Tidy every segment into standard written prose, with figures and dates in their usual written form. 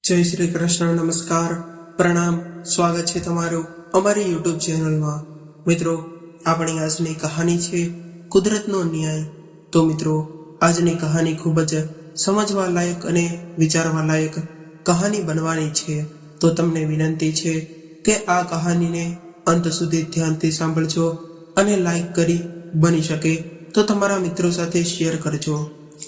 જય શ્રી કૃષ્ણ, નમસ્કાર, પ્રણામ, સ્વાગત છે તમારું અમારી યુટ્યુબ ચેનલમાં। મિત્રો, આપણી આજની કહાની છે કુદરતનો ન્યાય। તો મિત્રો, આજની કહાની ખૂબ જ સમજવા લાયક અને વિચારવા લાયક કહાની બનવાની છે। તો તમને વિનંતી છે કે આ કહાનીને અંત સુધી ધ્યાનથી સાંભળજો અને લાઈક કરી બની શકે તો તમારા મિત્રો સાથે શેર કરજો।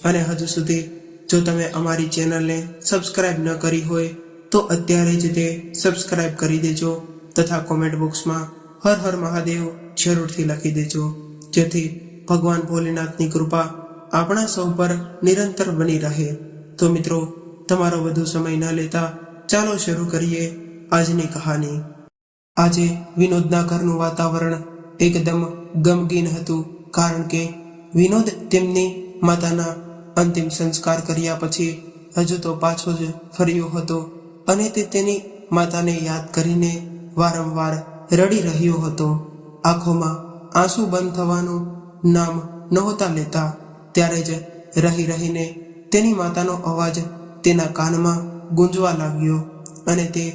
અને હજુ સુધી જો તમે અમારી ચેનલને સબસ્ક્રાઇબ ન કરી હોય તો અત્યારે જ તે સબસ્ક્રાઇબ કરી દેજો તથા કોમેન્ટ બોક્સમાં હર હર મહાદેવ જરૂરથી લખી દેજો, જેથી ભગવાન ભોલેનાથની કૃપા આપણા સૌ પર નિરંતર બની રહે। તો મિત્રો, તમારો વધુ સમય ન લેતા ચાલો શરૂ કરીએ આજની કહાની। આજે વિનોદના ઘરનું વાતાવરણ એકદમ ગમગીન હતું, કારણ કે વિનોદ તેમની માતાના અંતિમ સંસ્કાર કર્યા પછી હજુ તો પાછો જ ફર્યો હતો અને તે તેની માતાને યાદ કરીને વારંવાર રડી રહ્યો હતો। આંખોમાં આંસુ બંધ થવાનું નામ નહોતા લેતા। ત્યારે જ રહીને તેની માતાનો અવાજ તેના કાનમાં ગુંજવા લાગ્યો અને તે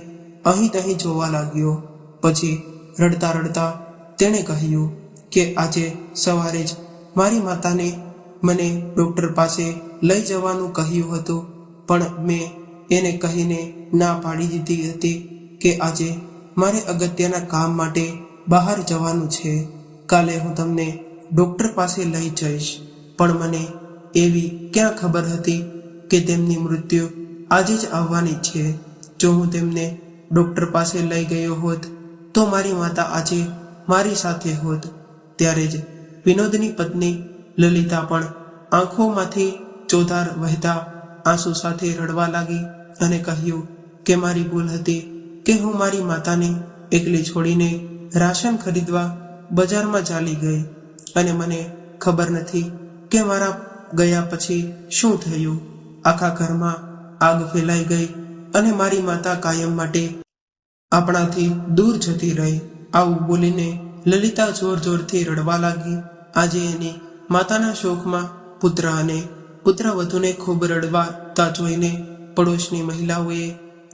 અહીં જોવા લાગ્યો। પછી રડતા રડતા તેણે કહ્યું કે આજે સવારે જ મારી માતાને મને ડૉક્ટર પાસે લઈ જવાનું કહ્યું હતું, પણ મેં એને કહીને ના પાડી દીધી હતી કે આજે મારે અગત્યના કામ માટે બહાર જવાનું છે। કાલે હું તમને ડૉક્ટર પાસે લઈ જઈશ, પણ મને એવી ક્યાં ખબર હતી કે તેમની મૃત્યુ આજે જ આવવાની છે। જો હું તેમને ડૉક્ટર પાસે લઈ ગયો હોત તો મારી માતા આજે મારી સાથે હોત। ત્યારે જ વિનોદની પત્ની લલિતા પણ આંખોમાંથી ચોધાર વહેતા આંસુ સાથે રડવા લાગી અને કહ્યું કે મારી ભૂલ હતી કે હું મારી માતાને એકલી છોડીને રાશન ખરીદવા બજારમાં ચાલી ગઈ અને મને ખબર નથી કે મારા ગયા પછી શું થયું। આખા ઘરમાં આગ ફેલાઈ ગઈ અને મારી માતા કાયમ માટે આપણાથી દૂર જતી રહી। આવું બોલીને લલિતા જોરથી રડવા લાગી। આજે એની માતાના શોકમાં પુત્ર અને પુત્રવધૂને ખૂબ રડવાતા જોઈને પડોશની મહિલાઓએ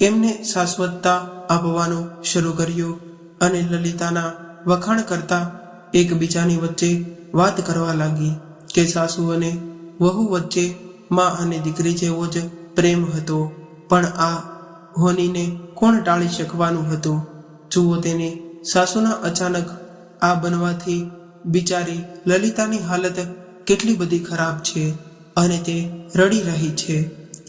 એમને શાશ્વતતા આપવાનું શરૂ કર્યું અને લલિતાના વખાણ કરતા એકબીજાની વચ્ચે વાત કરવા લાગી કે સાસુ અને વહુ વચ્ચે મા અને દીકરી જેવો જ પ્રેમ હતો, પણ આ હોનીને કોણ ટાળી શકવાનું હતું। જુઓ, તેની સાસુના અચાનક આ બનવાથી બિચારી લલિતાની હાલત કેટલી બધી ખરાબ છે અને તે રડી રહી છે।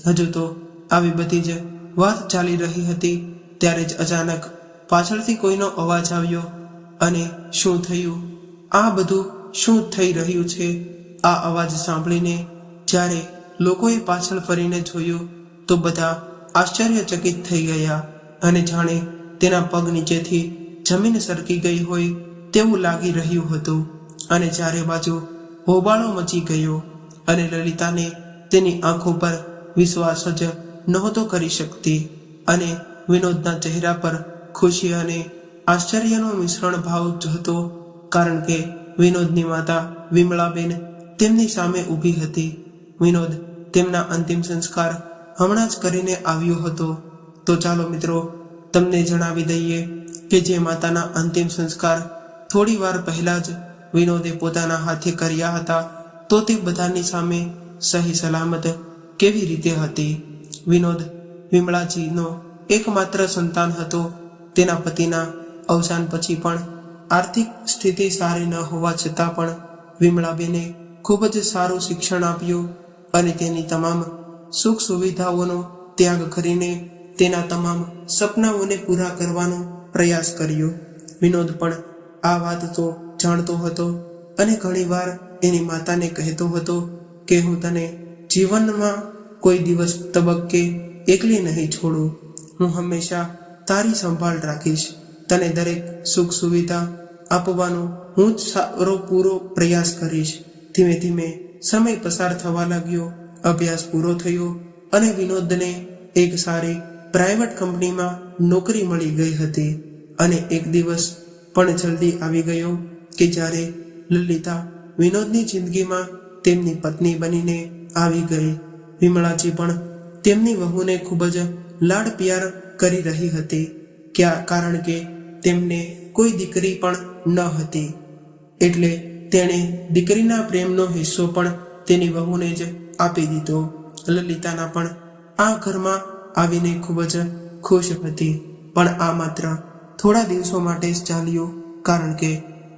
હજુ તો આવી બધી જ વાત ચાલી રહી હતી ત્યારે જ અચાનક પાછળથી કોઈનો અવાજ આવ્યો અને શું થયું, આ બધું શું થઈ રહ્યું છે? આ અવાજ સાંભળીને જ્યારે લોકોએ પાછળ ફરીને જોયું તો બધા આશ્ચર્યચકિત થઈ ગયા અને જાણે તેના પગ નીચેથી જમીન સરકી ગઈ હોય તેવું લાગી રહ્યું હતું અને ચારે બાજુ હોબાળો મચી ગયો અને લલિતાને તેની આંખો પર વિશ્વાસ જ નહોતો કરી શકતી અને વિનોદના ચહેરા પર ખુશી અને આશ્ચર્યનો મિશ્રણ ભાવ હતો, કારણ કે વિનોદની માતા વિમળાબેન તેમની સામે ઊભી હતી। વિનોદ તેમના અંતિમ સંસ્કાર હમણાં જ કરીને આવ્યો હતો। તો ચાલો મિત્રો, તમને જણાવી દઈએ કે જે માતાના અંતિમ સંસ્કાર થોડી વાર પહેલા જ વિનોદે પોતાના હાથે કર્યા હતા, તો તે બધાની સામે સહી સલામત કેવી રીતે હતી। વિનોદ વિમળાજીનો એકમાત્ર સંતાન હતો। તેના પતિના અવસાન પછી પણ આર્થિક સ્થિતિ સારી ન હોવા છતાં પણ વિમળાબેને ખૂબ જ સારું શિક્ષણ આપ્યું અને તેની તમામ સુખ સુવિધાઓનો ત્યાગ કરીને તેના તમામ સપનાઓને પૂરા કરવાનો પ્રયાસ કર્યો। વિનોદ પણ આ વાત તો જાણતો હતો અને ઘણીવાર એની માતાને કહેતો હતો કે હું તને જીવનમાં કોઈ દિવસ તબક્કે એકલી નહીં છોડું, હું હંમેશા તારી સંભાળ રાખીશ, તને દરેક સુખ સુવિધા આપવાનો હું જ સારો પૂરો પ્રયાસ કરીશ। ધીમે ધીમે સમય પસાર થવા લાગ્યો, અભ્યાસ પૂરો થયો અને વિનોદને એક સારી પ્રાઇવેટ કંપનીમાં નોકરી મળી ગઈ હતી અને એક દિવસ પણ જલ્દી આવી ગયો કે જ્યારે લલિતા વિનોદની જિંદગીમાં તેમની પત્ની બનીને આવી ગઈ। વિમળાજી પણ તેમની વહુને ખૂબ જ લાડ પ્યાર કરી રહી હતી, કારણ કે તેમને કોઈ દીકરી પણ ન હતી. એટલે તેણે દીકરીના પ્રેમનો હિસ્સો પણ તેની વહુને જ આપી દીધો. લલિતાના પણ આ ઘરમાં આવીને ખૂબ જ ખુશ હતી, પણ આ માત્ર થોડા દિવસો માટે જ ચાલ્યું, કારણ કે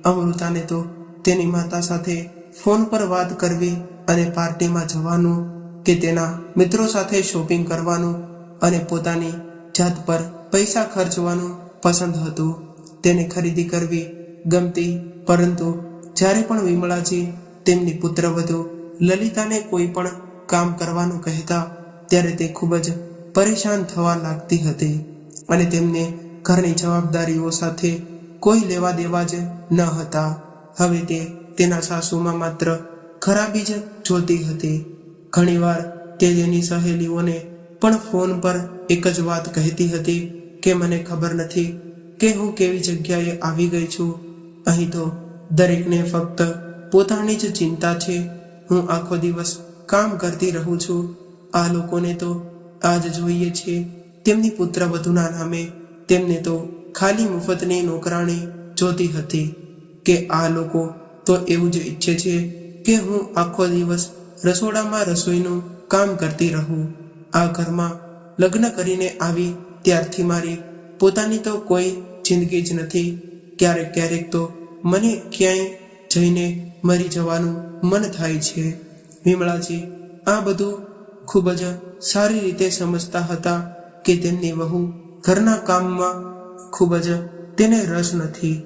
અમૃતાને તો તેની માતા સાથે ફોન પર વાત કરવી અને પાર્ટીમાં જવાનું કે તેના મિત્રો સાથે શોપિંગ કરવાનું અને પોતાની જાત પર પૈસા ખર્ચવાનું પસંદ હતું. તેને ખરીદી કરવી ગમતી, પરંતુ જ્યારે પણ વિમળાજી તેમની પુત્રવધુ લલિતાને કોઈ પણ કામ કરવાનું કહેતા ત્યારે તે ખૂબ જ પરેશાન થવા લાગતી હતી અને તેમને ઘરની જવાબદારીઓ સાથે કોઈ લેવા દેવા જ ન હતા. હવે તે તેના સાસુમાં માત્ર ખરાબી જ જોતી હતી. ઘણીવાર તે તેની સહેલીઓને પણ ફોન પર એક જ વાત કહેતી હતી કે મને ખબર નથી કે હું કેવી જગ્યાએ આવી ગઈ છું. અહીં તો દરેકને ફક્ત પોતાની જ ચિંતા છે. હું આખો દિવસ કામ કરતી રહું છું. આ લોકોને તો આ જ જોઈએ છે. તેમની પુત્રવધુના નામે તેમને તો ખાલી મુફતની નોકરાણી જોતી હતી કે આ લોકો તો એવું જ ઈચ્છે છે કે હું આખો દિવસ રસોડામાં રસોઈનું કામ કરતી રહું. આ ઘરમાં લગ્ન કરીને આવી ત્યારથી મારી પોતાની તો કોઈ જિંદગી જ નથી. ક્યારેક ક્યારેક તો મને ક્યાંય જઈને મરી જવાનું મન થાય છે. વિમળાજી આ બધું ખૂબ જ સારી રીતે સમજતા હતા કે તેમની વહુ ઘરના કામમાં ખૂબ જ તેને રસ નથી.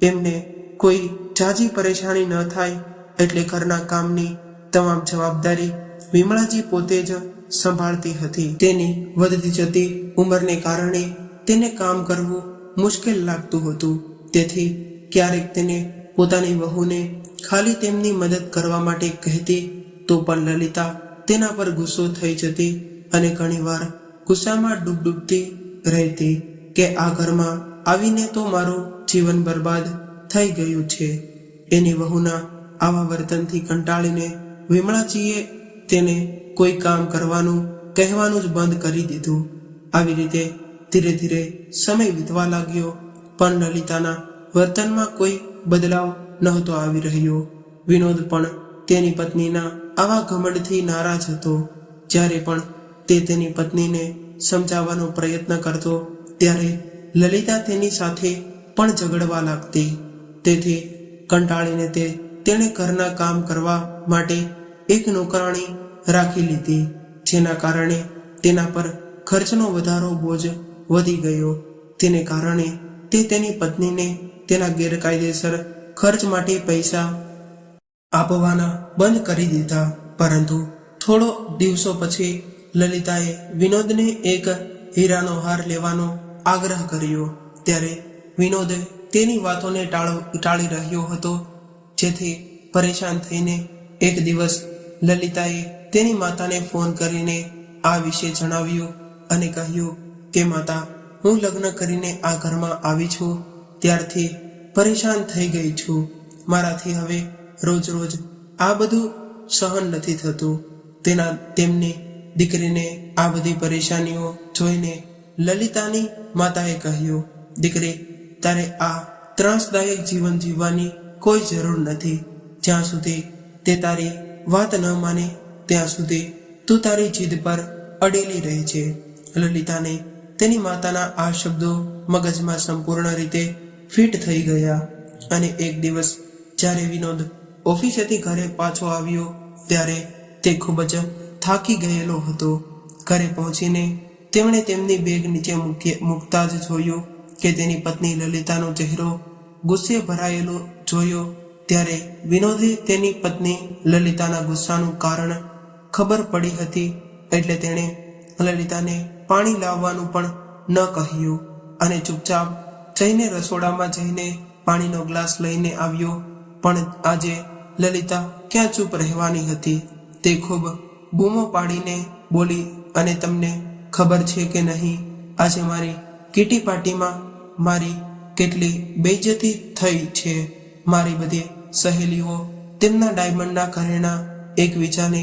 એમને કોઈ જાજી પરેશાની ન થાય એટલે ઘરના કામની તમામ જવાબદારી વિમળાજી પોતે જ સંભાળતી હતી. તેની વધતી જતી ઉંમરને કારણે તેને કામ કરવું મુશ્કેલ લાગતું હતું. તેથી ક્યારેક તેને પોતાની વહુને ખાલી તેમની મદદ કરવા માટે કહેતી તો પણ લલિતા તેના પર ગુસ્સો થઈ જતી અને ઘણીવાર ગુસ્સામાં ડૂબતી રહેતી કે આ ઘરમાં આવીને તો મારું જીવન બરબાદ થઈ ગયું છે. એની વહુના આવા વર્તનથી કંટાળીને વિમળાજીએ તેને કોઈ કામ કરવાનું કહેવાનું જ બંધ કરી દીધું. આવી રીતે ધીરે ધીરે સમય વીતવા લાગ્યો, પણ લલિતાના વર્તનમાં કોઈ બદલાવ નહોતો આવી રહ્યો. વિનોદ પણ તેની પત્નીના આવા ઘમંડથી નારાજ હતો. જ્યારે પણ તે તેની પત્નીને સમજાવવાનો પ્રયત્ન કરતો ત્યારે લલિતા તેની સાથે પણ ઝઘડવા લાગતી. તેથી કંટાળીને તેણે ઘરના કામ કરવા માટે એક નોકરાણી રાખી લીધી, જેના કારણે તેના પર ખર્ચનો વધારો બોજ વધી ગયો. તેને કારણે તે તેની પત્નીને તેના ગેરકાયદેસર ખર્ચ માટે પૈસા આપવાના બંધ કરી દીધા. પરંતુ થોડો દિવસો પછી લલિતાએ વિનોદને એક હીરાનો હાર લેવાનો આગ્રહ કર્યો. ત્યારે વિનોદ તેની વાતોને ટાળી રહ્યો હતો. જેથી પરેશાન થઈને એક દિવસ લલિતાએ તેની માતાને ફોન કરીને આ વિશે જણાવ્યું અને કહ્યું કે માતા, હું લગ્ન કરીને આ ઘરમાં આવી છું ત્યારથી પરેશાન થઈ ગઈ છું. મારાથી હવે રોજ રોજ આ બધું સહન નથી થતું. તેમની દીકરીને આ બધી પરેશાનીઓ જોઈને લલિતાની માતાએ કહ્યું, દીકરી, તારે આ ત્રાસદાયક જીવન જીવવાની કોઈ જરૂર નથી. જ્યાં સુધી તે તારી વાત ન માને ત્યાં સુધી તું તારી જીદ પર અડેલી રહે છે. લલિતાને તેની માતાના આ શબ્દો મગજમાં સંપૂર્ણ રીતે ફિટ થઈ ગયા અને એક દિવસ જ્યારે વિનોદ ઓફિસેથી ઘરે પાછો આવ્યો ત્યારે તે ખૂબ જ થાકી ગયેલો હતો. ઘરે પહોંચીને તેમણે તેમની બેગ નીચે મૂકતા જ જોયું કે તેની પત્ની લલિતાનો ચહેરો ગુસ્સે ભરાયેલો જોયો. ત્યારે વિનોદે તેની પત્ની લલિતાના ગુસ્સાનું કારણ ખબર પડી હતી, એટલે તેણે લલિતાને પાણી લાવવાનું પણ ન કહ્યું અને ચૂપચાપ જઈને રસોડામાં જઈને પાણીનો ગ્લાસ લઈને આવ્યો. પણ આજે લલિતા ક્યાં ચૂપ રહેવાની હતી. તે ખૂબ બૂમો પાડીને બોલી, અને તમને ખબર છે કે નહીં, આજે મારી કીટી પાર્ટીમાં મારી કેટલી બેઇજ્જતી થઈ છે. મારી બધી સહેલીઓ તેમના ડાયમંડના ઘરેણાં એકબીજાને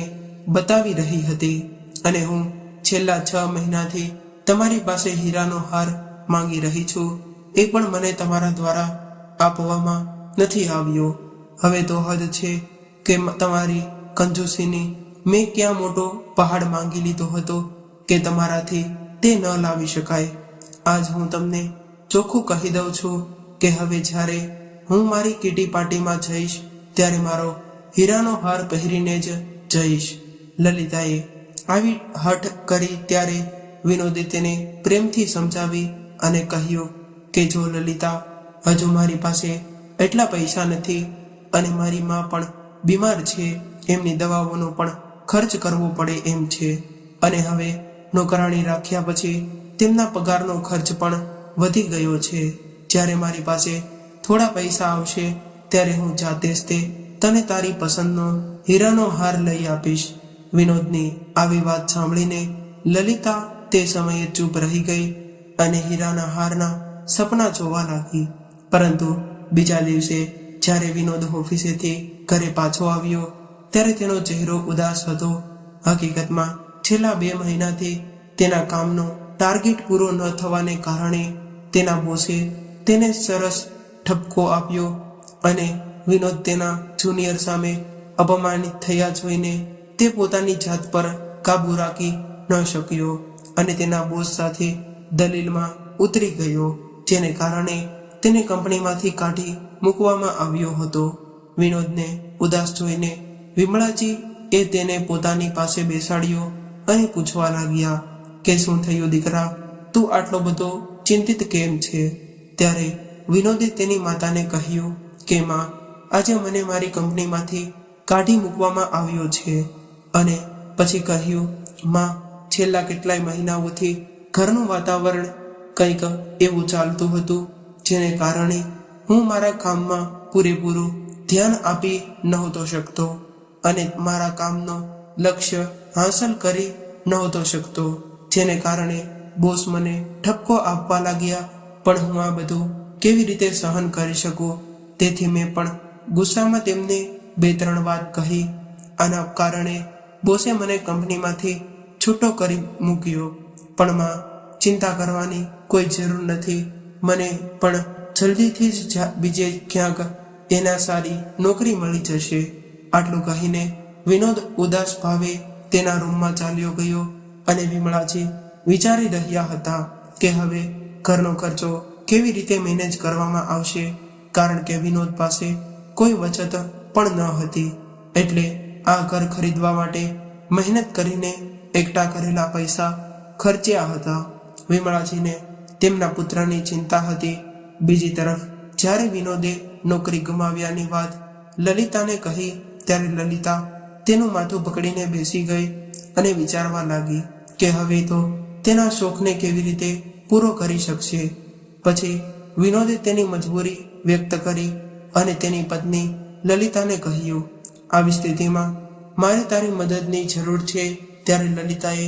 બતાવી રહી હતી અને હું છેલ્લા 6 મહિનાથી તમારી પાસે હીરાનો હાર માંગી રહી છું, એ પણ મને તમારા દ્વારા આપવામાં નથી આવ્યો. હવે તો હદ છે કે તમારી કંજૂસીની. મેં ક્યાં મોટો પહાડ માંગી લીધો હતો કે તમારાથી તે ન લાવી શકાય. આજ હું તમને ચોખ્ખું કહી દઉં છું કે હવે જ્યારે હું મારી કીટી પાર્ટીમાં જઈશ ત્યારે મારો હીરાનો હાર પહેરીને જ જઈશ. લલિતાએ આવી હઠ કરી ત્યારે વિનોદે તેને પ્રેમથી સમજાવી અને કહ્યું કે જો લલિતા, હજુ મારી પાસે એટલા પૈસા નથી અને મારી માં પણ બીમાર છે, એમની દવાઓનો પણ ખર્ચ કરવો પડે એમ છે, અને હવે નોકરાણી રાખ્યા પછી તેમના પગારનો ખર્ચ પણ વધી ગયો છે. જ્યારે મારી પાસે થોડા પૈસા આવશે ત્યારે હું જાતે જ તને તારી પસંદનો હીરાનો હાર લઈ આપીશ. વિનોદની આવી વાત સાંભળીને લલિતા તે સમયે ચૂપ રહી ગઈ અને હીરાના હારના સપના જોવા લાગી. પરંતુ બીજા દિવસે જ્યારે વિનોદ ઓફિસેથી ઘરે પાછો આવ્યો ત્યારે તેનો ચહેરો ઉદાસ હતો. હકીકતમાં છેલ્લા 2 મહિનાથી તેના કામનો ટાર્ગેટ પૂરો ન થવાને કારણે તેના બોસે તેને સરસ ઠપકો આપ્યો અને વિનોદ તેના જુનિયર સામે અપમાનિત થયા જોઈને તે પોતાની જાત પર કાબૂ રાખી ન શક્યો અને તેના બોસ સાથે દલીલમાં ઉતરી ગયો, જેને કારણે તેને કંપનીમાંથી કાઢી મૂકવામાં આવ્યો હતો. વિનોદને ઉદાસ જોઈને વિમળાજી એ તેને પોતાની પાસે બેસાડ્યો અને પૂછવા લાગ્યા કે શું થયું દીકરા, તું આટલો બધો ચિંતિત કેમ છે? ત્યારે વિનોદે તેની માતાને કહ્યું કે માં, આજે મને મારી કંપનીમાંથી કાઢી મૂકવામાં આવ્યો છે. અને પછી કહ્યું, માં, છેલ્લા કેટલાય મહિનાઓથી ઘરનું વાતાવરણ કંઈક એવું ચાલતું હતું જેને કારણે હું મારા કામમાં પૂરેપૂરું ધ્યાન આપી નહોતો શકતો અને મારા કામનો લક્ષ્ય હાંસલ કરી નહોતો શકતો, જેને કારણે બોસ મને ઠપકો આપવા લાગ્યા. પણ હું આ બધું કેવી રીતે સહન કરી શકું? તેથી મેં પણ ગુસ્સામાં તેમને 2-3 વાત કહી. આના કારણે બોસે મને કંપનીમાંથી છૂટો કરી મૂક્યો. પણ માં, ચિંતા કરવાની કોઈ જરૂર નથી. મને પણ જલ્દીથી જ બીજે ક્યાંક એના સારી નોકરી મળી જશે. આટલું કહીને વિનોદ ઉદાસ ભાવે તેના રૂમમાં ચાલ્યો ગયો અને વિમળાજી વિચારી રહ્યા હતા કે હવે ઘરનો ખર્ચો કેવી રીતે મેનેજ કરવામાં આવશે, કારણ કે વિનોદ પાસે કોઈ બચત પણ ન હતી. એટલે આ ઘર ખરીદવા માટે મહેનત કરીને એકઠા કરેલા પૈસા ખર્ચ્યા હતા. વિમળાજીને તેમના પુત્રની ચિંતા હતી. બીજી તરફ જ્યારે વિનોદે નોકરી ગુમાવ્યાની વાત લલિતાને કહી ત્યારે લલિતા તેનું માથું પકડીને બેસી ગઈ અને વિચારવા લાગી કે હવે તો તેના શોખને કેવી રીતે પૂરો કરી શકશે. પછી વિનોદે તેની મજબૂરી વ્યક્ત કરી અને તેની પત્ની લલિતાને કહ્યું, આવી સ્થિતિમાં મારે તારી મદદની જરૂર છે. ત્યારે લલિતાએ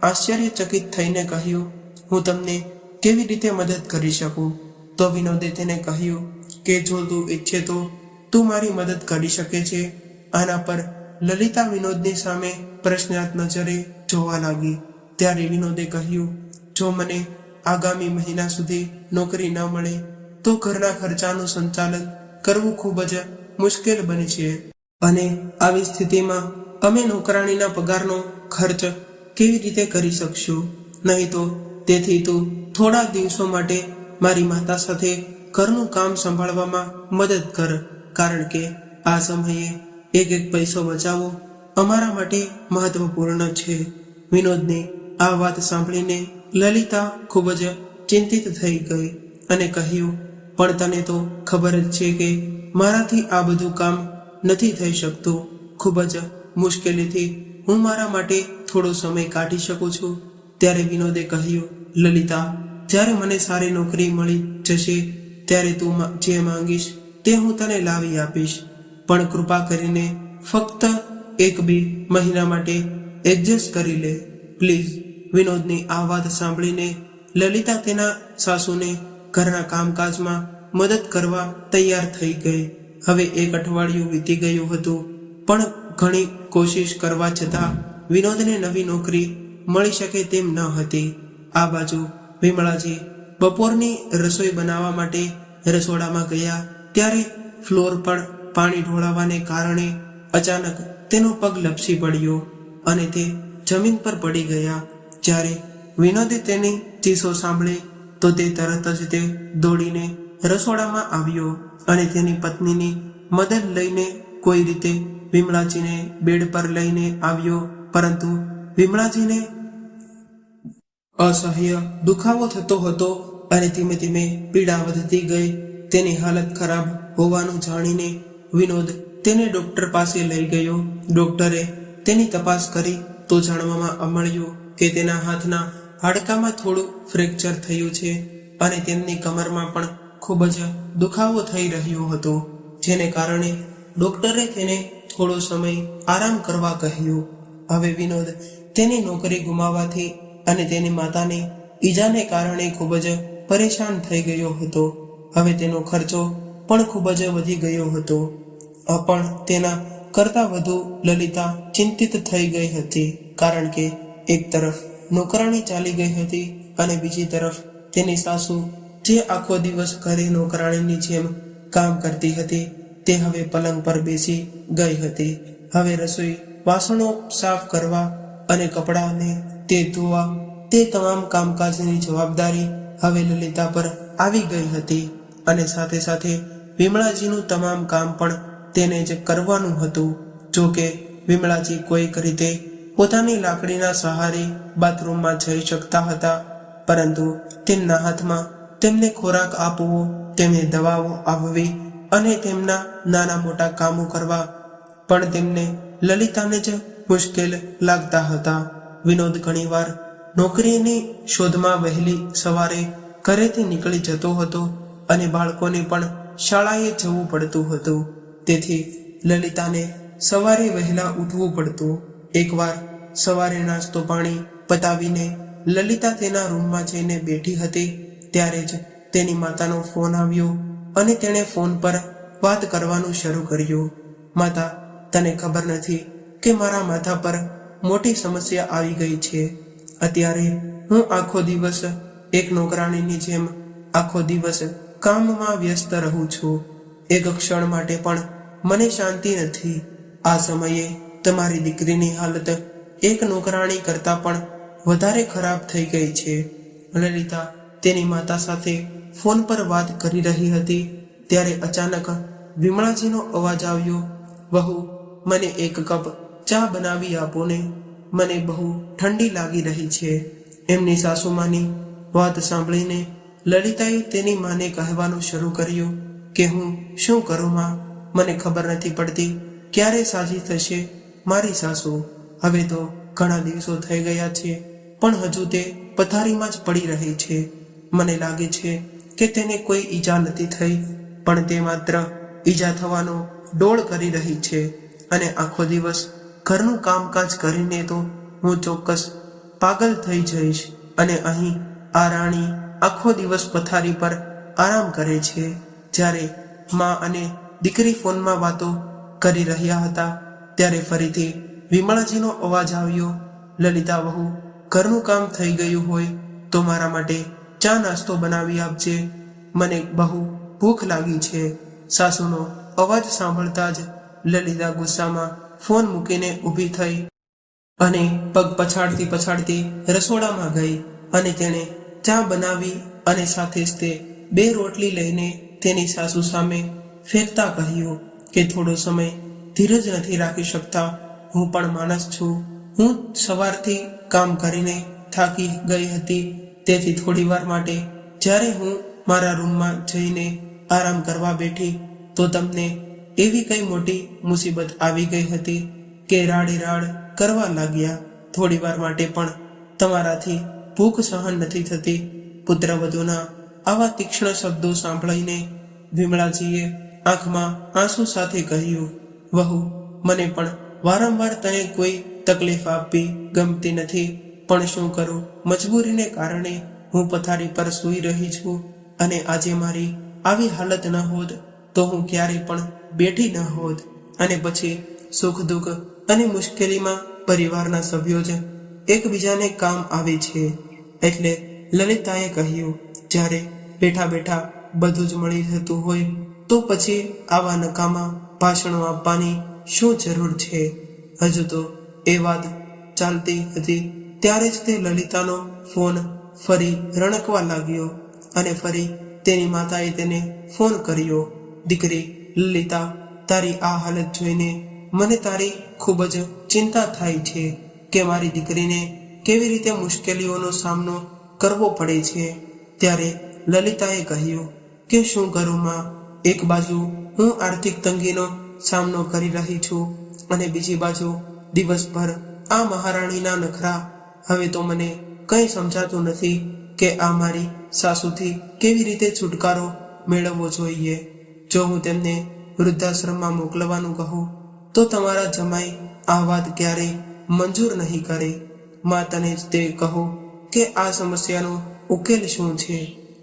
આશ્ચર્યચકિત થઈને કહ્યું, હું તમને કેવી રીતે મદદ કરી શકું? તો વિનોદે તેને કહ્યું કે જો તું ઈચ્છે તો તું મારી મદદ કરી શકે છે. આના પર લલિતા વિનોદની સામે પ્રશ્નાર્થ નજરે જોવા લાગી. ત્યારે વિનોદે કહ્યું, જો મને આગામી મહિના સુધી નોકરી ન મળે તો ઘરના ખર્ચાનું સંચાલન કરવું ખૂબ જ મુશ્કેલ બને છે અને આવી સ્થિતિમાં અમે નોકરાણીના પગારનો ખર્ચ કેવી રીતે કરી શકશું? નહીં તો તેથી તું થોડા દિવસો માટે મારી માતા સાથે ઘરનું કામ સંભાળવામાં મદદ કર, કારણ કે આ સમયે એક પૈસો બચાવવો અમારા માટે મહત્વપૂર્ણ છે. વિનોદની આ વાત સાંભળીને લલિતા ખૂબ જ ચિંતિત થઈ ગઈ અને કહ્યું, પણ તને તો ખબર જ છે કે મારાથી આ બધું કામ નથી થઈ શકતું. ખૂબ જ મુશ્કેલીથી હું મારા માટે થોડો સમય કાઢી શકું છું. ત્યારે વિનોદે કહ્યું, લલિતા, જ્યારે મને સારી નોકરી મળી જશે ત્યારે તું જે માંગીશ તે હું તને લાવી આપીશ, પણ કૃપા કરીને ફક્ત 1-2 મહિના માટે એડજસ્ટ કરી લે પ્લીઝ. વિનોદની આ વાત સાંભળીને લલિતા તેના સાસુને ઘરના કામકાજમાં મદદ કરવા તૈયાર થઈ ગઈ. હવે 1 અઠવાડિયું વીતી ગયું હતું, પણ ઘણી કોશિશ કરવા છતાં વિનોદને નવી નોકરી મળી શકે તેમ ન હતી. આ બાજુ વિમળાજી બપોરની રસોઈ બનાવવા માટે રસોડામાં ગયા ત્યારે ફ્લોર પર પાણી ઢોળાવાને કારણે અચાનક તેનો પગ લપસી પડ્યો અને તે જમીન પર પડી ગયા. જ્યારે વિનોદે તેની ચીસો સાંભળી તો તે તરત જ તે દોડીને રસોડામાં આવ્યો અને તેની પત્નીની મદદ લઈને કોઈ રીતે વિમળાજીને બેડ પર લઈને આવ્યો, પરંતુ વિમળાજીને અસહ્ય દુખાવો થતો હતો અને ધીમે ધીમે પીડા વધતી ગઈ. તેની હાલત ખરાબ હોવાનું જાણીને વિનોદ તેને ડોક્ટર પાસે લઈ ગયો. ડોક્ટરે તેની તપાસ કરી તો જાણવામાં મળ્યું કે તેના હાથના હાડકામાં થોડું ફ્રેક્ચર થયું છે અને તેમની કમરમાં પણ ખૂબ જ દુખાવો થઈ રહ્યો હતો, જેને કારણે ડોક્ટરે તેને થોડો સમય આરામ કરવા કહ્યું. હવે વિનોદ તેની નોકરી ગુમાવવાથી અને તેની માતાની ઈજાને કારણે ખૂબ જ પરેશાન થઈ ગયો હતો. હવે તેનો ખર્ચો પણ ખૂબ જ વધી ગયો હતો. પણ તેના કરતાં વધુ લલિતા ચિંતિત થઈ ગઈ હતી, કારણ કે એક તરફ નોકરાણી ચાલી ગઈ હતી અને બીજી તરફ તેની સાસુ, જે આખો દિવસ ઘરે નોકરાણીની જેમ કામ કરતી હતી, તે હવે પલંગ પર બેસી ગઈ હતી. હવે રસોઈ, વાસણો સાફ કરવા અને કપડાને તે ધોવા, તે તમામ કામકાજની જવાબદારી હવે લલિતા પર આવી ગઈ હતી અને સાથે સાથે વિમળાજીનું તમામ કામ પણ તેને જ કરવાનું હતું. જો કે વિમળાજી કોઈક રીતે પોતાની લાકડીના સહારે બાથરૂમમાં જઈ શકતા હતા, પરંતુ તેમના હાથમાં તેમને ખોરાક આપવો, તેમને દવાઓ આપવી અને તેમના નાના મોટા કામો કરવા પણ તેમને લલિતાને જ મુશ્કેલ લાગતા હતા. વિનોદ ઘણીવાર નોકરીની શોધમાં વહેલી સવારે ઘરેથી નીકળી જતો હતો અને બાળકોને પણ શાળાએ જવું પડતું હતું. તેથી લલિતાને સવારે વહેલા ઉઠવું પડતું. એકવાર સવારે નાસ્તો પાણી પતાવીને લલિતા તેના રૂમમાં જઈને બેઠી હતી ત્યારે જ તેની માતાનો ફોન આવ્યો અને તેણે ફોન પર વાત કરવાનું શરૂ કર્યું. માતા, તને ખબર નથી કે મારા માથા પર મોટી સમસ્યા આવી ગઈ છે. અત્યારે હું આખો દિવસ એક નોકરાણીની જેમ આખો દિવસ કામમાં વ્યસ્ત રહું છું. એક ક્ષણ માટે પણ મને શાંતિ નથી. આ સમયે તમારી દીકરીની હાલત એક નોકરાણી કરતાં પણ વધારે ખરાબ થઈ ગઈ છે. લલિતા તેની માતા સાથે ફોન પર વાત કરી રહી હતી ત્યારે અચાનક વિમળાજીનો અવાજ આવ્યો. વહુ, મને એક કપ ચા બનાવી આપો ને, મને બહુ ઠંડી લાગી રહી છે. એમની સાસુમાની વાત સાંભળીને લલિતાએ તેની માને કહેવાનું શરૂ કર્યું કે હું શું કરું માં, મને ખબર નથી પડતી ક્યારે સાજી થશે મારી સાસુ. હવે તો ઘણા દિવસો થઈ ગયા છે પણ હજુ તે પથારીમાં જ પડી રહી છે. મને લાગે છે કે તેને કોઈ ઈજા નથી થઈ, પણ તે માત્ર ઈજા થવાનો ડોળ કરી રહી છે અને આખો દિવસ ઘરનું કામકાજ કરીને તો હું ચોક્કસ પાગલ થઈ જઈશ. અને અહીં આ રાણી આખો દિવસ પથારી પર આરામ કરે છે. જ્યારે મા અને દીકરી ફોનમાં વાતો કરી રહ્યા હતા ત્યારે ફરીથી વિમળાજીનો અવાજ આવ્યો. લલિતા વહુ, ઘરનું કામ થઈ ગયું હોય તો મારા માટે ચા નાસ્તો બનાવી આપજે, મને બહુ ભૂખ લાગી છે. સાસુનો અવાજ સાંભળતા જ લલિતા ગુસ્સામાં ફોન મૂકીને ઊભી થઈ અને પગ પછાડતી પછાડતી રસોડામાં ગઈ અને તેણે ચા બનાવી અને સાથે જ તે 2 રોટલી લઈને તેની સાસુ સામે ફેંકતા કહ્યું કે થોડો સમય ધીરજ નથી રાખી શકતા? હું પણ માણસ છું. હું સવારથી કામ કરીને થાકી ગઈ હતી, તેથી થોડી વાર માટે જ્યારે હું મારા રૂમમાં જઈને આરામ કરવા બેઠી તો તમને એવી કઈ મોટી મુસીબત આવી ગઈ હતી કે રાડે રાડ કરવા લાગ્યા. થોડી વાર માટે પણ તમારાથી ભૂખ સહન નથી થતી. પુત્રવધૂના આવા તીક્ષ્ણ શબ્દો સાંભળીને વિમળાજીએ આંખમાં આંસુ સાથે કહ્યું, વહુ, મને પણ વારંવાર તને કોઈ તકલીફ આપવી ગમતી નથી, પણ શું કરું, મજબૂરીને કારણે હું પથારી પર સૂઈ રહી છું અને આજે મારી આવી હાલત ન હોત તો હું ક્યારેય પણ બેઠી ન હોત અને પછી સુખ દુઃખ અને મુશ્કેલીમાં પરિવારના સભ્યો જ એકબીજાને કામ આવે છે. એટલે લલિતાએ કહ્યું, જ્યારે બેઠા બેઠા બધું જ મળી જતું હોય તો પછી આવા નકામા ભાષણો આપવાની શું જરૂર છે? હજુ તો એ વાત ચાલતી હતી ત્યારે જ તે લલિતાનો ફોન ફરી રણકવા લાગ્યો અને ફરી તેની માતાએ તેને ફોન કર્યો. દીકરી લલિતા, તારી આ હાલત જોઈને મને તારી ખૂબ જ ચિંતા થાય છે કે મારી દીકરીને કેવી રીતે મુશ્કેલીઓનો સામનો કરવો પડે છે. ત્યારે લલિતાએ કહ્યું કે શું કરું માં? એક બાજુ હું આર્થિક તંગીનો સામનો કરી રહી છું અને બીજી બાજુ દિવસભર આ મહારાણીના નખરા. હવે તો મને કંઈ સમજાતું નથી કે આ મારી સાસુથી કેવી રીતે છુટકારો મેળવવો જોઈએ. જો હું તેમને વૃદ્ધાશ્રમમાં મોકલવાનું કહું તો તમારા જમાઈ આ વાત ક્યારેય મંજૂર નહીં કરે. માં, તને જ તે કહો કે આ સમસ્યાનો ઉકેલ શું છે?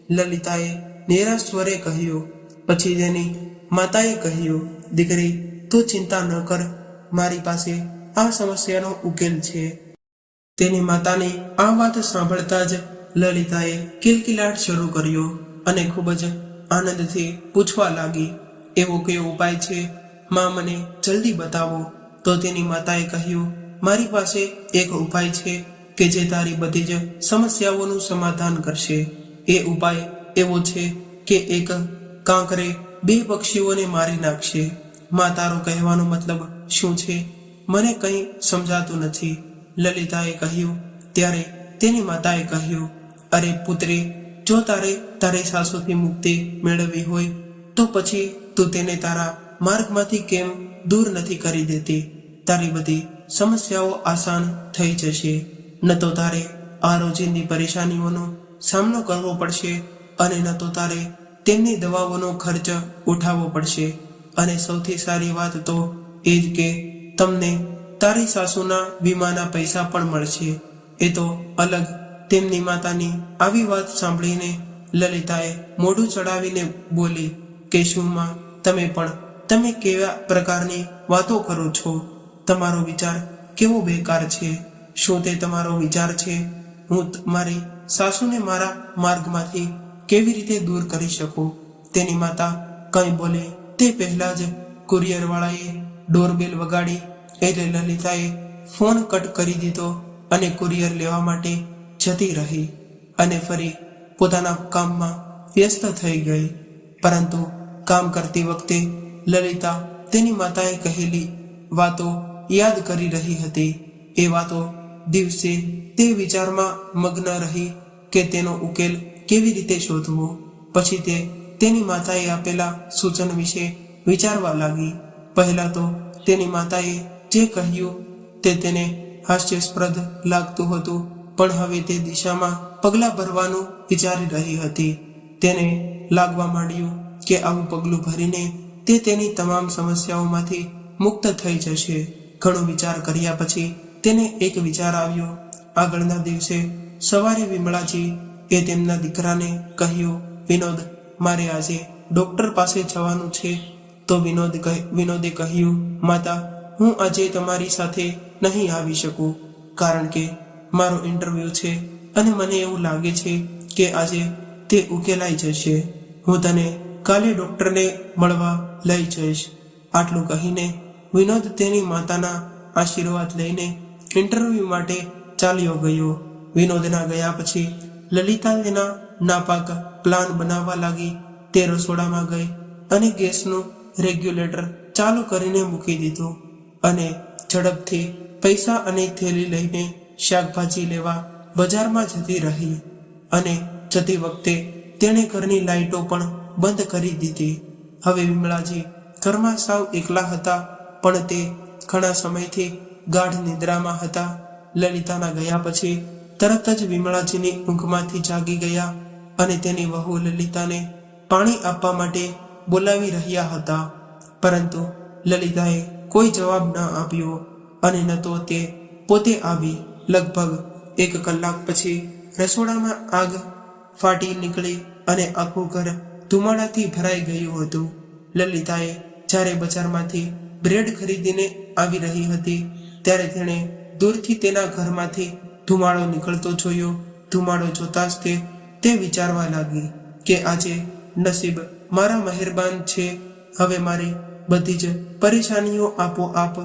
લલિતાએ નિરાશ સ્વરે કહ્યું. પછી તેની માતાએ કહ્યું, દીકરી તું ચિંતા ન કર, મારી પાસે આ સમસ્યાનો ઉકેલ છે. તેની માતાની આ વાત સાંભળતા જ લલિતાએ કિલકિલાટ શરૂ કર્યો અને ખૂબ જ આનંદથી પૂછવા લાગી, એવો કયો ઉપાય છે માં? મને જલ્દી બતાવો. તો તેની માતાએ કહ્યું, મારી પાસે એક ઉપાય છે કે જે તારી બધી જ સમસ્યાઓનું સમાધાન કરશે. એ ઉપાય એવો છે કે એક કાંકરે 2 પક્ષીઓને મારી નાખશે. માં, તારો કહેવાનો મતલબ શું છે? મને કંઈ સમજાતું નથી, લલિતાએ કહ્યું. ત્યારે તેની માતાએ કહ્યું, અરે પુત્રી, જો તારે તારી સાસુથી મુક્તિ મેળવવી હોય તો પછી તું તેને તારા માર્ગમાંથી કેમ દૂર નથી કરી દેતી? તારી બધી સમસ્યાઓ આસાન થઈ જશે. ન તો તારે આ રોજિંદી પરેશાનીઓનો સામનો કરવો પડશે અને ન તો તારે તેમની દવાઓનો ખર્ચ ઉઠાવવો પડશે. અને સૌથી સારી વાત તો એ જ કે તમને તારી સાસુના વીમાના પૈસા પણ મળશે. એ તો અલગ. તેમની માતાની આવી વાત સાંભળીને લલિતાએ મોઢું ચડાવીને બોલી કે શું માં, તમે કેવા પ્રકારની વાતો કરો છો? તમારો વિચાર કેવો બેકાર છે. શું તે તમારો વિચાર છે હું મારી સાસુને મારા માર્ગમાંથી કેવી રીતે દૂર કરી શકું? તેની માતા કંઈ બોલે તે પહેલા જ કુરિયરવાળાએ ડોરબેલ વગાડી એટલે લલિતાએ ફોન કટ કરી દીધો અને કુરિયર લેવા માટે જતી રહી અને ફરી પોતાના કામમાં વ્યસ્ત થઈ ગઈ. પરંતુ કામ કરતી વખતે લલિતા તેની માતાએ કહેલી વાતો યાદ કરી રહી હતી. એ વાતો દિવસે તે વિચારમાં મગ્ન રહી કે તેનો ઉકેલ કેવી રીતે શોધવો. પછી તે તેની માતાએ આપેલા સૂચન વિશે વિચારવા લાગી. પહેલા તો તેની માતાએ જે કહ્યું તે તેને હાસ્યાસ્પદ લાગતું હતું, પણ હવે તે દિશામાં પગલાં ભરવાનું વિચારી રહી હતી. તેને લાગવા માંડ્યું કે આવું પગલું ભરીને તે તેની તમામ સમસ્યાઓમાંથી મુક્ત થઈ જશે. ઘણો વિચાર કર્યા પછી તેને એક વિચાર આવ્યો. આગળના દિવસે સવારે વિમળાજી એ તેમના દીકરાને કહ્યું, વિનોદ, મારે આજે ડોક્ટર પાસે જવાનું છે. તો વિનોદે કહ્યું, માતા, હું આજે તમારી સાથે નહીં આવી શકું, કારણ કે મારો ઇન્ટરવ્યૂ છે અને મને એવું લાગે છે કે આજે તે ઉકેલાઈ જશે. હું તને કાલે ડોક્ટરને મળવા લઈ જઈશ. આટલું કહીને વિનોદ તેની માતાના આશીર્વાદ લઈને ઇન્ટરવ્યૂ માટે ચાલ્યો ગયો. વિનોદના ગયા પછી લલિતા તેના નાપાક પ્લાન બનાવવા લાગી. તે રસોડામાં ગઈ અને ગેસનું રેગ્યુલેટર ચાલુ કરીને મૂકી દીધું અને ઝડપથી પૈસા અને થેલી લઈને શાકભાજી લેવા બજારમાં જતી રહી. અને જતી વખતે તેણે ઘરની લાઈટો પણ બંધ કરી દીધી. હવે વિમળાજી ઘરમાં સાવ એકલા હતા, પણ તે ઘણા સમયથી ગાઢ નિદ્રામાં હતા. લલિતાના ગયા પછી તરત જ વિમળાજીની ઊંઘમાંથી જાગી ગયા અને તેની વહુ લલિતાને પાણી આપવા માટે બોલાવી રહ્યા હતા. પરંતુ લલિતાએ કોઈ જવાબ ન આપ્યો અને ન તો તે પોતે આવી. લગભગ 1 કલાક પછી રસોડામાં આગ ફાટી નીકળી અને આખું ઘર ધુમાડાથી ભરાઈ ગયું હતું. લલિતાએ જ્યારે બજારમાંથી બ્રેડ ખરીદીને આવી રહી હતી ત્યારે તેણે દૂરથી તેના ઘરમાંથી ધુમાડો નીકળતો જોયો. ધુમાડો જોતા જ તે વિચારવા લાગી કે આજે નસીબ મારા મહેરબાન છે. હવે મારી બધી જ પરેશાનીઓ આપોઆપ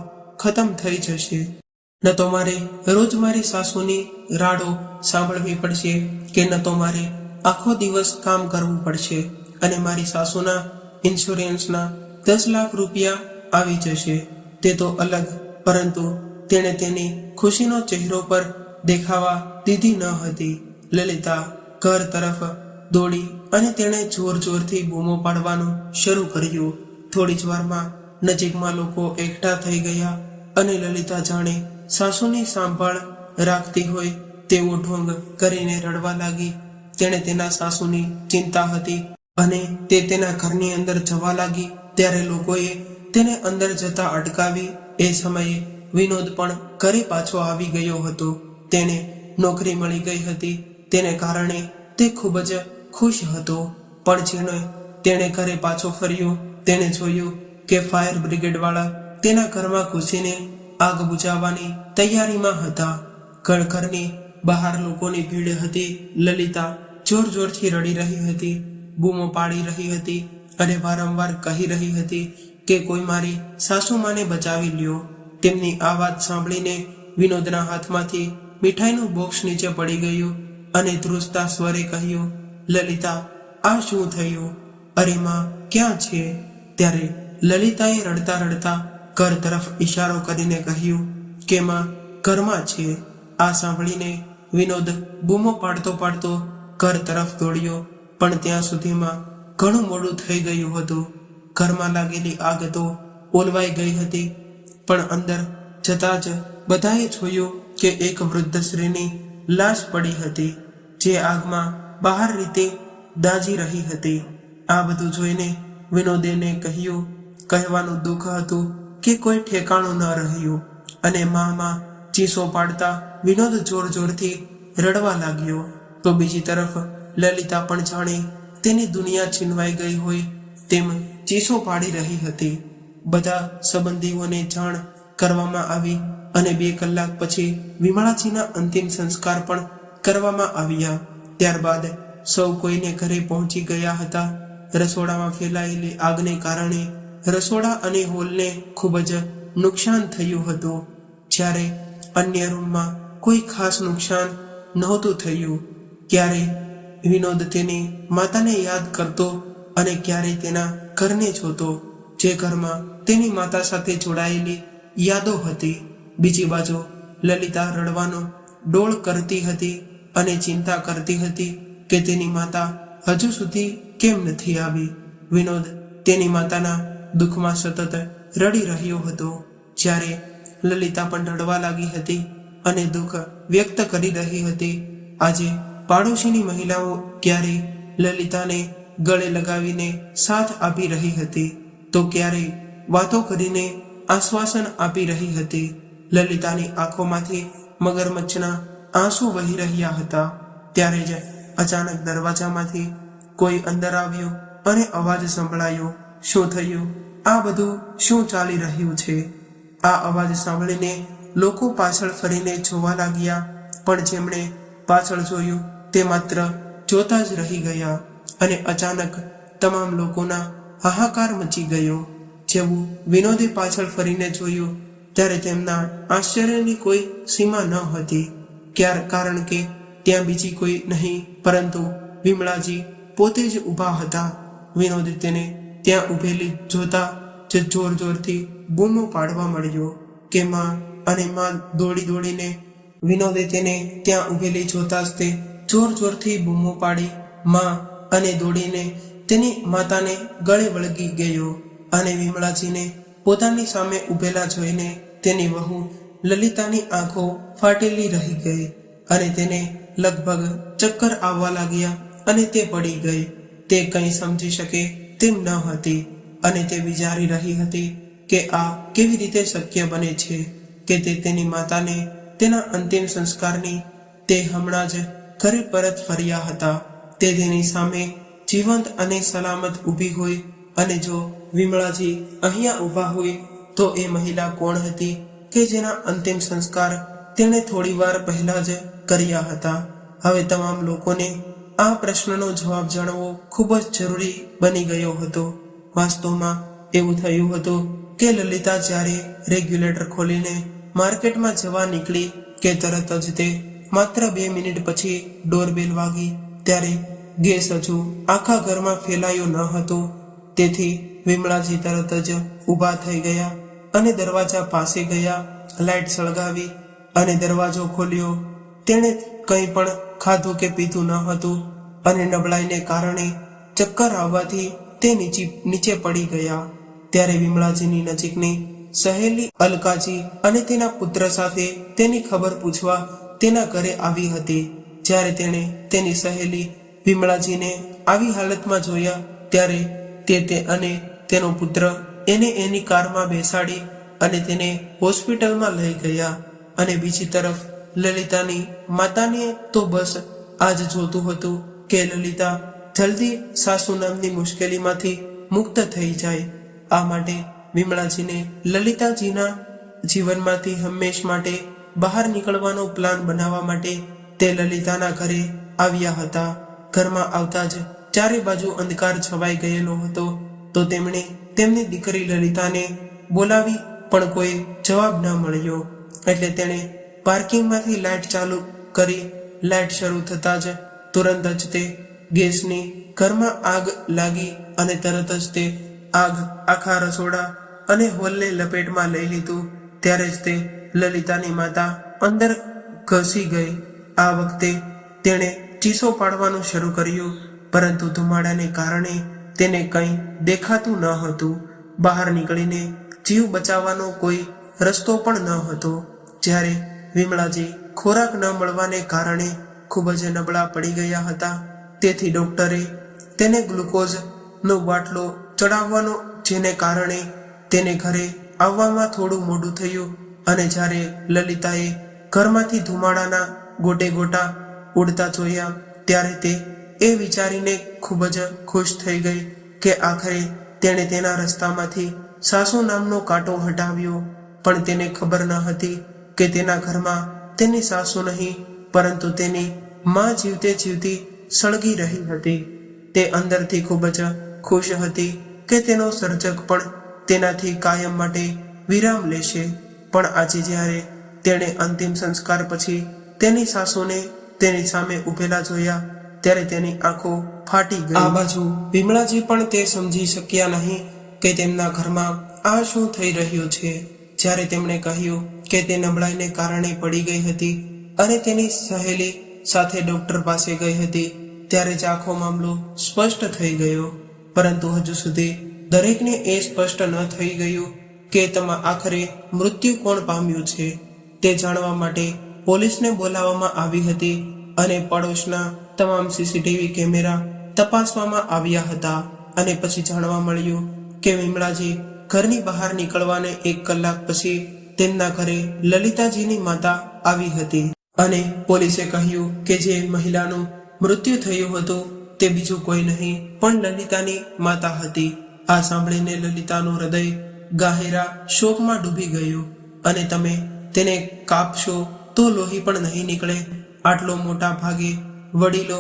ખતમ થઈ જશે. ન તો મારે રોજ મારી સાસુની રાડો સાંભળવી પડશે કે ન તો મારે આખો દિવસ કામ કરવું પડશે અને મારી સાસુના ઇન્સ્યોરન્સના 10 લાખ રૂપિયા આવી જશે. તે તો અલગ, પરંતુ તેણે તેની ખુશીનો ચહેરો પર દેખાવા દીધી ન હતી. લલિતા ઘર તરફ દોડી અને તેણે જોર જોરથી બૂમો પાડવાનું શરૂ કર્યું. થોડી જ વારમાં નજીકમાં લોકો એકઠા થઈ ગયા અને લલિતા જાણે સાસુની સંભાળ રાખતી હોય તેવો ઢોંગ કરીને રડવા લાગી. તેણે તેના સાસુની ચિંતા હતી અને તે તેના ઘરની અંદર જવા લાગી ત્યારે લોકોએ તેને અંદર જતા અટકાવી. એ સમયે વિનોદ પણ ઘરે પાછો આવી ગયો હતો. તેને નોકરી મળી ગઈ હતી. તેને કારણે તે ખૂબ જ ખુશ હતો. પણ જેને તેણે ઘરે પાછો ફર્યો તેણે જોયું કે ફાયર બ્રિગેડવાળા તેના ઘરમાં ઘૂસીને આગ બુઝાવવાની તૈયારીમાં હતા. ઘરની બહાર લોકોની ભીડ હતી. લલિતા જોર જોરથી રડી રહી હતી, બૂમો પાડી રહી હતી અને વારંવાર કહી રહી હતી કે કોઈ મારી સાસુમાને બચાવી લ્યો. તેમની આ વાત સાંભળીને વિનોદના હાથમાંથી મીઠાઈનું બોક્સ નીચે પડી ગયું અને ધ્રુસતા સ્વરે કહ્યું, લલિતા, આ શું થયું? અરે માં ક્યાં છે? ત્યારે લલિતાએ રડતા રડતા ઘર તરફ ઈશારો કરીને કહ્યું કે માં ઘરમાં છે. આ સાંભળીને વિનોદ બૂમો પાડતો પાડતો ઘર તરફ દોડ્યો, પણ ત્યાં સુધીમાં ઘણું મોડું થઈ ગયું હતું. ઘરમાં લાગેલી આગ તો ઓલવાઈ ગઈ હતી, પણ અંદર જતા જ બધાએ જોયું કે એક વૃદ્ધ સ્ત્રીની લાશ પડી હતી, જે આગમાં બહાર રીતે દાઝી રહી હતી. આ બધું જોઈને વિનોદેને કહેવાનું દુઃખ હતું કે કોઈ ઠેકાણું ન રહ્યું અને માં ચીસો પાડતા વિનોદ જોર જોરથી રડવા લાગ્યો. તો બીજી તરફ લલિતા પણ જાણે તેની દુનિયા છીનવાઈ ગઈ હોય તેમ ચીસો પાડી રહી હતી. બધા સંબંધીઓને જાણ કરવામાં આવી અને 2 કલાક પછી વિમળાજીના અંતિમ સંસ્કાર પણ કરવામાં આવ્યા. ત્યારબાદ સૌ કોઈને ઘરે પહોંચી ગયા હતા. રસોડામાં ફેલાયેલી આગને કારણે રસોડા અને હોલને ખૂબ જ નુકસાન થયું હતું, જ્યારે અન્ય રૂમમાં કોઈ ખાસ નુકસાન નહોતું થયું. ક્યારે વિનોદ તેની માતાને યાદ કરતો અને ક્યારે તેના ઘરને જોતો, જે ઘરમાં તેની માતા સાથે જોડાયેલી યાદો હતી. બીજી બાજુ લલિતા રડવાનો ડોળ કરતી હતી અને ચિંતા કરતી હતી કે તેની માતા હજુ સુધી કેમ નથી આવી. વિનોદ તેની માતાના દુઃખમાં સતત રડી રહ્યો હતો, જ્યારે લલિતા પણ રડવા લાગી હતી અને દુઃખ વ્યક્ત કરી રહી હતી. આજે પાડોશીની મહિલાઓ ક્યારે લલિતાને ગળે લગાવીને સાથ આપી રહી હતી, તો ક્યારે વાતો કરીને આશ્વાસન આપી રહી હતી. લલિતાની આંખોમાંથી મગરમચ્છના આંસુ વહી રહ્યા હતા. ત્યારે જ અચાનક દરવાજામાંથી કોઈ અંદર આવ્યું અને અવાજ સંભળાયો, શું થયું? આ બધું શું ચાલી રહ્યું છે? આ અવાજ સાંભળીને લોકો પાછળ ફરીને જોવા લાગ્યા, પણ જેમણે પાછળ જોયું તે માત્ર જોતા જ રહી ગયા અને અચાનક તમામ લોકોના હાહાકાર મચી ગયો. જેવું વિનોદે પાછળ ફરીને જોયું ત્યારે તેમના આશ્ચર્યની કોઈ સીમા ન હતી, કારણ કે ત્યાં બીજી કોઈ નહીં પરંતુ વિમળાજી પોતે જ ઊભા હતા. વિનોદ તેને ત્યાં ઊભેલી જોતા જ જોર જોરથી બૂમો પાડવા મળ્યો કે માં, અને માં દોડી દોડીને વિનોદે તેને ત્યાં ઊભેલી જોતા જ તે જોર જોરથી બૂમો પાડી માં, અને દોડીને તેની માતાને ગળે વળગી ગયો અને વિમળાજીને પોતાની સામે ઊભેલા જોઈને તેની વહુ લલિતાની આંખો ફાટેલી રહી ગઈ અને તેને લગભગ ચક્કર આવવા લાગ્યા અને તે પડી ગઈ. તે કંઈ સમજી શકે તેમ ન હતી અને તે વિચારી રહી હતી કે આ કેવી રીતે શક્ય બને છે કે તે તેની માતાને તેના અંતિમ સંસ્કારની તે હમણાં જ ઘરે પરત ફર્યા હતા. તે તેની સામે જીવંત અને સલામત ઊભી હોય અને જો વિમળાજી અહીંયા ઊભા હોય તો એ મહિલા કોણ હતી કે જેના અંતિમ સંસ્કાર તેણે થોડી વાર પહેલા જ કર્યા હતા. હવે તમામ લોકોને આ પ્રશ્નનો જવાબ જાણવો ખૂબ જ જરૂરી બની ગયો હતો. વાસ્તવમાં એવું થયું હતું કે લલિતા જ્યારે રેગ્યુલેટર ખોલીને માર્કેટમાં જવા નીકળી કે તરત જ તે માત્ર 2 મિનિટ પછી ડોરબેલ વાગી ત્યારે ગેસ હજુ આખા ઘરમાં ફેલાયો ન હતો. તેથી વિમળાજી તરત જ ઊભા થઈ ગયા અને દરવાજા પાસે ગયા, લાઇટ સળગાવી અને દરવાજો ખોલ્યો. તેણે કંઈ પણ ખાધું કે પીધું ન હતું અને નબળાઈને કારણે ચક્કર આવવાથી તે નીચે પડી ગયા. ત્યારે વિમળાજીની નજીકની સહેલી અલકાજી અને તેના પુત્ર સાથે તેની ખબર પૂછવા તેના ઘરે આવી હતી. જ્યારે તેણે તેની સહેલી વિમળાજીને આવી હાલતમાં જોયા ત્યારે તે અને તેનો પુત્ર એને એની કારમાં બેસાડી અને તેને હોસ્પિટલમાં લઈ ગયા. અને બીજી તરફ લલિતાની માતાને તો બસ આ જ જોતું હતું કે લલિતા જલ્દી સાસુ નામની મુશ્કેલીમાંથી મુક્ત થઈ જાય. આ માટે વિમળાજીને લલિતાજીના જીવનમાંથી હંમેશ માટે બહાર નીકળવાનો પ્લાન બનાવવા માટે તે લલિતાના ઘરે આવ્યા હતા. ઘરમાં આવતા જ ચારે બાજુ અંધકાર છવાઈ ગયેલો હતો. તો તેમણે તેમની દીકરી લલિતાને બોલાવી પણ કોઈ જવાબ ન મળ્યો. એટલે તેણે પાર્કિંગમાંથી લાઇટ ચાલુ કરી. લાઇટ શરૂ થતાં જ તુરંત જ તે ગેસની ઘરમાં આગ લાગી અને તરત જ તે આગ આખા રસોડા અને હોલને લપેટમાં લઈ લીધું. ત્યારે જ તે લલિતાની માતા અંદર ઘસી ગઈ. આ વખતે તેણે ચીસો પાડવાનું શરૂ કર્યું, પરંતુ ધુમાડાને કારણે તેને કંઈ દેખાતું ન હતું. બહાર નીકળીને જીવ બચાવવાનો કોઈ રસ્તો પણ ન હતો. જ્યારે વિમળાજી ખોરાક ન મળવાને કારણે ખૂબ જ નબળા પડી ગયા હતા. તેથી ડોક્ટરે તેને ગ્લુકોઝનો બાટલો ચડાવવાનો, જેને કારણે તેને ઘરે આવવામાં થોડું મોડું થયું. અને જ્યારે લલિતાએ ઘરમાંથી ધુમાડાના ગોટે ગોટા ઉડતા જોયા ત્યારે તે એ વિચારીને ખૂબ જ ખુશ થઈ ગઈ કે આખરે તેણે તેના રસ્તામાંથી સાસુ નામનો કાંટો હટાવ્યો. પણ તેને ખબર ન હતી કે તેના ઘરમાં તેની સાસુ નહીં પરંતુ તેની માં જીવતે જીવતી સળગી રહી હતી. તે અંદરથી ખૂબ જ ખુશ હતી કે તેનો સર્જક પણ તેનાથી કાયમ માટે વિરામ લેશે. પણ આજે જ્યારે તેણે અંતિમ સંસ્કાર પછી તેની સાસુને તેની સામે ઊભેલા જોયા ત્યારે તેની આંખો ફાટી ગઈ. આ બાજુ વિમળાજી પણ તે સમજી શક્યા નહીં કે તેમના ઘરમાં આ શું થઈ રહ્યું છે. જ્યારે તેમણે કહ્યું કે તે નબળાઈને કારણે પડી ગઈ હતી અને તેની સહેલી સાથે ડોક્ટર પાસે ગઈ હતી ત્યારે જ આખો મામલો સ્પષ્ટ થઈ ગયો. પરંતુ હજુ સુધી દરેકને એ સ્પષ્ટ ન થઈ ગયું કે આખરે મૃત્યુ કોણ પામ્યું છે. તે જાણવા માટે પોલીસને બોલાવવામાં આવી હતી અને પડોશના તમામ સીસીટીવી કેમેરા તપાસવામાં આવ્યા હતા. અને પછી જાણવા મળ્યું કે વિમળાજી ઘરની બહાર નીકળવાને 1 કલાક પછી તેમના ઘરે લલિતાજીની માતા આવી હતી. અને પોલીસે કહ્યું કે જે મહિલાનું મૃત્યુ થયું હતું તે બીજું કોઈ નહીં પણ લલિતાની માતા હતી. આ સાંભળીને લલિતાનું હૃદય ગહેરા શોકમાં ડૂબી ગયું. અને તમે તેને કાપશો તો લોહી પણ નહીં નીકળે. આટલો મોટા ભાગે વડીલો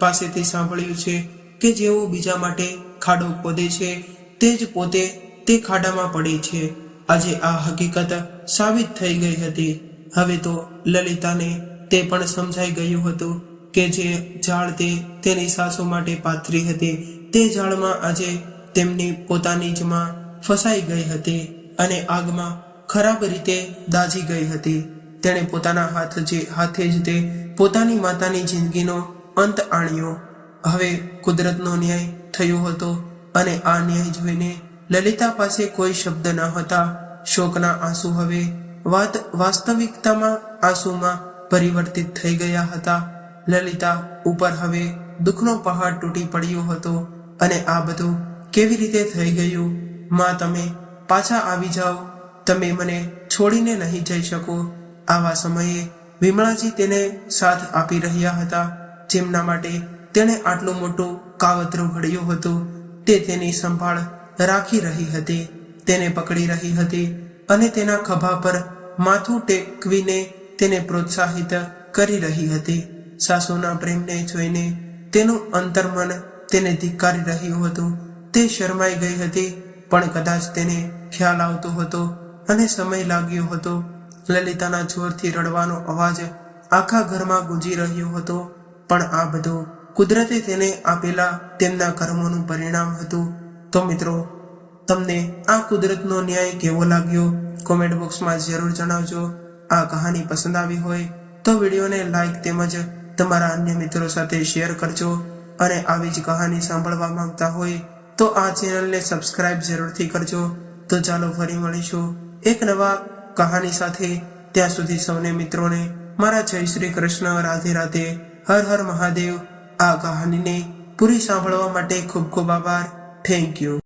પાસેથી સાંભળ્યું છે કે જેઓ બીજા માટે ખાડો ખોદે છે તે જ પોતે તે ખાડામાં પડે છે. આજે આ હકીકત સાબિત થઈ ગઈ હતી. હવે તો લલિતાને તે પણ સમજાઈ ગયું હતું કે જે જાળ તેની સાસુ માટે પાથરી હતી તે જાળમાં આજે તેમની પોતાની જ માં ફસાઈ ગઈ હતી અને આગમાં ખરાબ રીતે દાઝી ગઈ હતી. તેણે પોતાના હાથે જ તે પોતાની માતાની જિંદગીનો અંત આણ્યો. હવે કુદરતનો ન્યાય થયો હતો અને આ ન્યાય જોઈને લલિતા પાસે કોઈ શબ્દ ન હતા. શોકના આંસુ હવે વાસ્તવિકતામાં આંસુમાં પરિવર્તિત થઈ ગયા હતા. લલિતા ઉપર હવે દુઃખનો પહાડ તૂટી પડ્યો હતો. અને આ બધું કેવી રીતે થઈ ગયું? માં, તમે પાછા આવી જાઓ. તમે મને છોડીને નહીં જઈ શકો. આવા સમયે વિમળાજી તેને સાથ આપી રહ્યા હતા. જેમના માટે તેણે આટલું મોટું કાવતરું ઘડ્યું હતું તે તેની સંભાળ રાખી રહી હતી, તેને પકડી રહી હતી અને તેના ખભા પર માથું ટેકવીને તેને પ્રોત્સાહિત કરી રહી હતી. સાસુના પ્રેમને જોઈને તેનું અંતર્મન તેને ધિક્કારી રહ્યું હતું. તે શરમાઈ ગઈ હતી, પણ કદાચ તેને ખ્યાલ આવતો હતો અને સમય લાગ્યો હતો. લલિતાના જોરથી રડવાનો અવાજ આખા ઘરમાં ગુંજી રહ્યો હતો, પણ આ બધું કુદરતે તેને આપેલા તેમના કર્મોનું પરિણામ હતું. તો મિત્રો, તમને આ કુદરતનો ન્યાય કેવો લાગ્યો? કોમેન્ટ બોક્સમાં જરૂર જણાવજો. આ કહાની પસંદ આવી હોય તો વિડીયોને લાઈક તેમજ તમારા અન્ય મિત્રો સાથે શેર કરજો. અને આવી જ કહાની સાંભળવા માંગતા હોય તો આ ચેનલને સબસ્ક્રાઇબ જરૂરથી કરજો. તો ચાલો ફરી મળીશું એક નવા કહાની સાથે. ત્યાં સુધી સૌને મિત્રોને મારા જય શ્રી કૃષ્ણ, રાધે રાધે, હર હર મહાદેવ. આ કહાનીને પૂરી સાંભળવા માટે ખૂબ ખૂબ આભાર. Thank you.